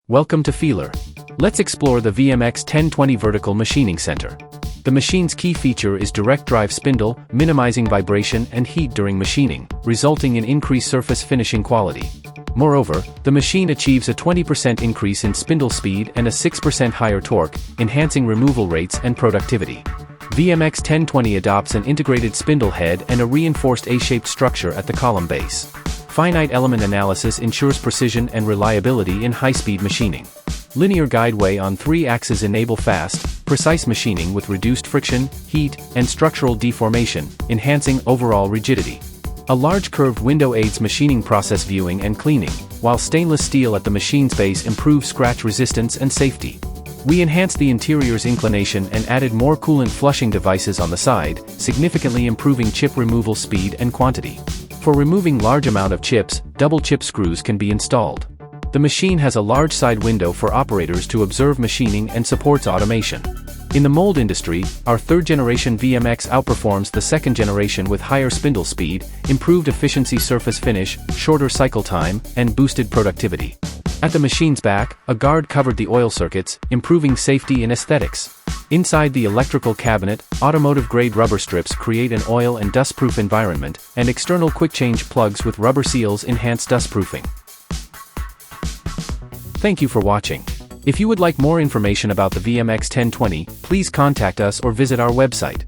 Welcome to Feeler. Let's explore the VMX-1020 Vertical Machining Center. The machine's key feature is direct drive spindle, minimizing vibration and heat during machining, resulting in increased surface finishing quality. Moreover, the machine achieves a 20% increase in spindle speed and a 6% higher torque, enhancing removal rates and productivity. VMX-1020 adopts an integrated spindle head and a reinforced A-shaped structure at the column base. Finite element analysis ensures precision and reliability in high-speed machining. Linear guideway on 3 axes enable fast, precise machining with reduced friction, heat, and structural deformation, enhancing overall rigidity. A large curved window aids machining process viewing and cleaning, while stainless steel at the machine's base improves scratch resistance and safety. We enhanced the interior's inclination and added more coolant flushing devices on the side, significantly improving chip removal speed and quantity. For removing large amount of chips, double chip screws can be installed. The machine has a large side window for operators to observe machining and supports automation. In the mold industry, our third-generation VMX outperforms the second generation with higher spindle speed, improved efficiency surface finish, shorter cycle time, and boosted productivity. At the machine's back, a guard covered the oil circuits, improving safety and aesthetics. Inside the electrical cabinet, automotive-grade rubber strips create an oil and dust-proof environment, and external quick-change plugs with rubber seals enhance dust-proofing. Thank you for watching. If you would like more information about the VMX-1020, please contact us or visit our website.